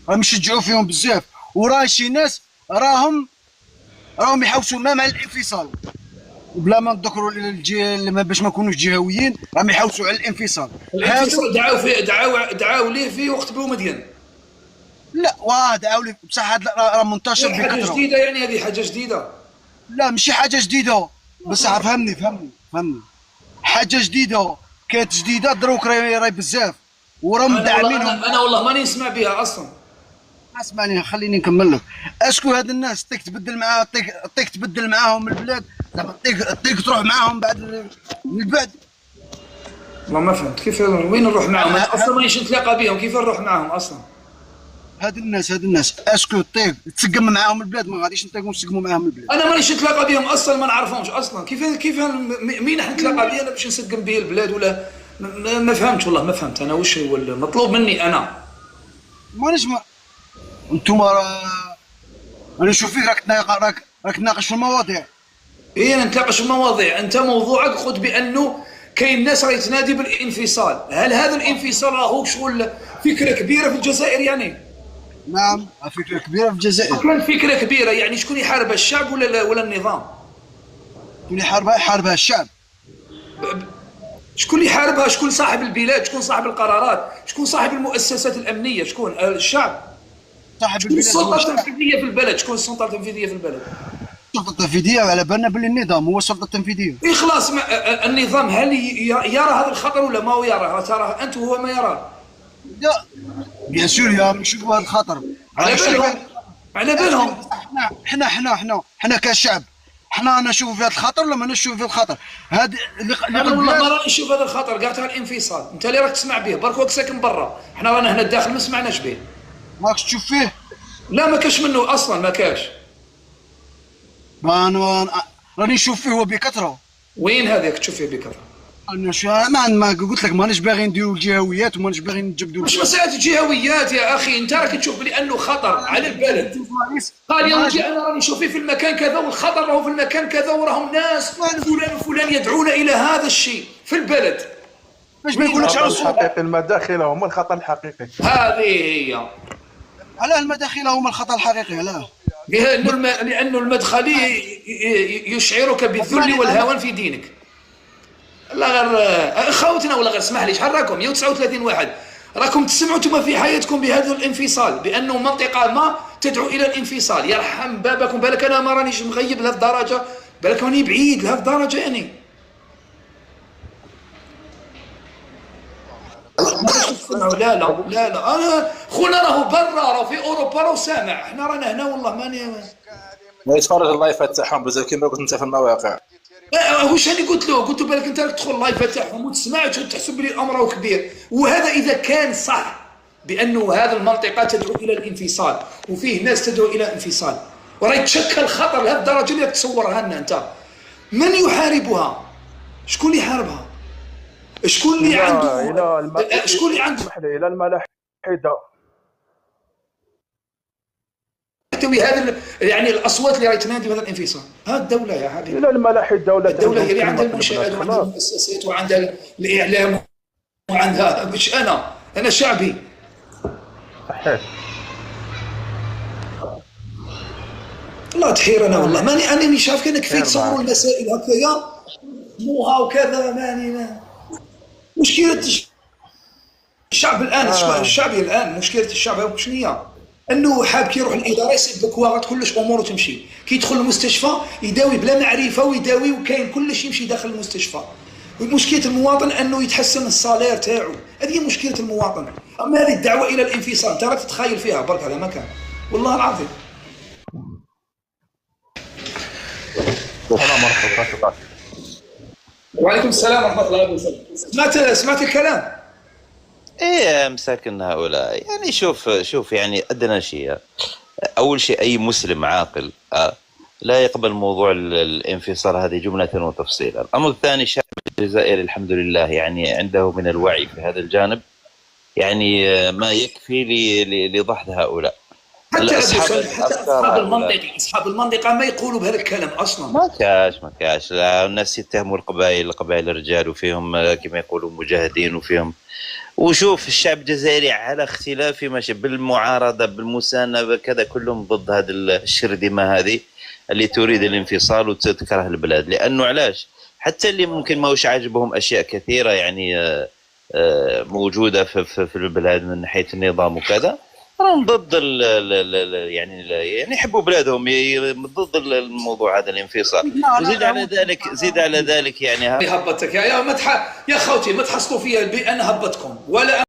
راهم يشجعوا فيهم بزاف، وراه شي ناس راهم يحوسوا مع الانفصال، بلا ما نذكروا باش ما نكونوش جهويين، راهم يحوسوا على الانفصال. هادو الانفصال دعاو فيه، دعاو ليه في وقت بومدين. لا واه دعاو لي بصح هذا راه منتشر حاجه بكثره. جديده يعني، هذه حاجه جديده. لا ماشي حاجه جديده، بصح فهمني. حاجه جديده، كانت جديده دروك راهي بزاف، وراهم انا والله مدعمينهم. انا والله ماني نسمع بها اصلا. اسمعني خليني نكمل لك. اسكو هاد الناس تيك تبدل معاها، تيك تبدل معاهم البلاد، زعما تيك تروح معاهم بعد من بعد. والله ما فهمت كيف وين نروح معاهم، انا اصلا مانيش نتلاقى بهم، كيف نروح معاهم اصلا؟ هاد الناس اسكو تسقم معاهم البلاد؟ ما غاديش نطيقوا نسقموا معاهم البلاد. انا مانيش نتلاقى بهم اصلا، ما نعرفهمش اصلا. كيف مين راح نتلاقى به انا باش نسقم به البلاد ولا؟ ما فهمتش والله، ما فهمت انا وش هو المطلوب مني انا. مانيش انتوما انا نشوف فيك راك تناقش في المواضيع. ايه انا نتناقش في مواضيع، انت موضوعك قلت بانه كاين ناس راهي تنادي بالانفصال. هل هذا الانفصال راهو شغل فكره كبيره في الجزائر يعني؟ نعم فكره كبيره في الجزائر. كانت فكره كبيره يعني، شكون يحاربها، الشعب ولا النظام؟ اللي يحاربها الشعب. شكون اللي يحاربها؟ شكون صاحب البلاد؟ شكون صاحب القرارات؟ شكون صاحب المؤسسات الامنيه؟ شكون؟ الشعب. صاحب شكون البلاد هو السلطه الشعب. التنفيذيه في البلد؟ شكون السلطه التنفيذيه في البلد؟ السلطه التنفيذيه على بالنا باللي النظام هو السلطه التنفيذيه. اي خلاص، النظام هل يرى هذا الخطر ولا ما هو يرى؟ تراه انت وهو ما يراه. لا بيان سور يا نشوفوا هذا الخطر. على بالهم، على بالهم. احنا كشعب، احنا نشوفوا في هذا الخطر ولا ما نشوفوا في الخطر؟ هذا انا والله ما راني نشوف هذا الخطر كاع تاع الانفصال. انت اللي راك تسمع به برك، راك ساكن برا، احنا رانا هنا الداخل ما سمعناش به. ماكش تشوف فيه؟ لا ما كاش منه اصلا، ما كاش. ما انا راني نشوف فيه هو بكثره. وين هذاك تشوف فيه بكثره؟ انا ما قلت لك ماناش باغي نديروا الجهويات وماناش باغي نجبدوا. مش مساله جهويات يا اخي، انت راك تشوف بلي انه خطر على البلد. قال يا ولدي انا راني نشوف فيه في المكان كذا، والخطر راهو في المكان كذا، وراهم ناس فلان وفلان يدعون الى هذا الشيء في البلد. باش ما يقولكش على الخطر الحقيقي المداخل هما الخطر الحقيقي. هذه هي. علاه المداخيل هما الخطر الحقيقي؟ علاه؟ لانه المدخلي يشعرك بالذل والهوان في دينك. لا غير خوتنا، ولا غير اسمح لي، شحال راكم 139 واحد راكم تسمعوا انتم في حياتكم بهذا الانفصال، بانه منطقه ما تدعو الى الانفصال. يرحم بابكم، بالك انا ما رانيش مغيب لهذه الدرجه، بالك راني بعيد لهذه الدرجه يعني. لا لا لا لا، انا خونا راهو برا، راهو في اوروبا، راهو سامع. احنا رانا هنا والله ماني ما يتفرج اللايفات تاعهم بزاف كيما كنت انت في المواقع. واش راني قلت له؟ قلت له بالك انت راك تدخل اللايف تاعهم وتسمع تحسب بلي الامر راهو كبير. وهذا اذا كان صح بانه هذه المنطقه تدعو الى الانفصال، وفيه ناس تدعو الى الانفصال، وراهي تشكل خطر لهذه الدرجه اللي راك تصورها لنا انت. من يحاربها؟ شكون اللي يحاربها؟ شكون اللي عنده؟ شكون اللي عنده؟ الى الملاحده تحتوي هذا يعني الاصوات اللي راهي تنادي بهذا الانفصال؟ ها الدوله يا حبيبي، الى الملاحده الدوله هي اللي عندها المنشآت وعندها المؤسسات وعندها الاعلام وعندها، مش انا شعبي. صحيح. الله تحير انا والله ماني شايف كان كيف تصوروا المسائل هكايا موها وكذا. ما مشكله الشعب الان، الشعبي الان مشكله الشعب شنو هي؟ انه حاب كي يروح الاداره يسد بكواغط كلش اموره تمشي، كي يدخل المستشفى يداوي بلا معرفه ويداوي وكاين كلش يمشي داخل المستشفى. مشكله المواطن انه يتحسن الصالير تاعو، هذه مشكله المواطن. اما هذه الدعوه الى الانفصال انت راك تتخيل فيها برك، هذا ما كان والله العظيم. السلام ورحمه الله. وعليكم السلام ورحمه الله وبركاته. سمعت الكلام؟ ايه مساكن هؤلاء يعني. شوف يعني ادنى شيء، اول شيء اي مسلم عاقل لا يقبل موضوع الانفصال، هذه جملة وتفصيلا. الامر الثاني، الشعب الجزائري الحمد لله يعني عنده من الوعي في هذا الجانب، يعني ما يكفي لضحض هؤلاء. حتى الأصحاب حتى اصحاب المنطقه ما يقولوا بهذا الكلام اصلا. ما كاش لا، الناس يتهموا القبائل الرجال، وفيهم كما يقولوا مجاهدين، وفيهم. وشوف الشعب الجزائري على اختلاف ماشي بالمعارضه بالمسانده كذا، كلهم ضد هذه الشرذمه هذه اللي تريد الانفصال وتكره البلاد. لانه علاش؟ حتى اللي ممكن ما وش عاجبهم اشياء كثيره يعني موجوده في البلاد من حيث النظام وكذا، راهم ضد يعني يحبوا بلادهم، ضد الموضوع هذا الانفصال. وزيد على ذلك يعني هبطتك يا خوتي، ما تحصلوا فيها بان هبطكم ولا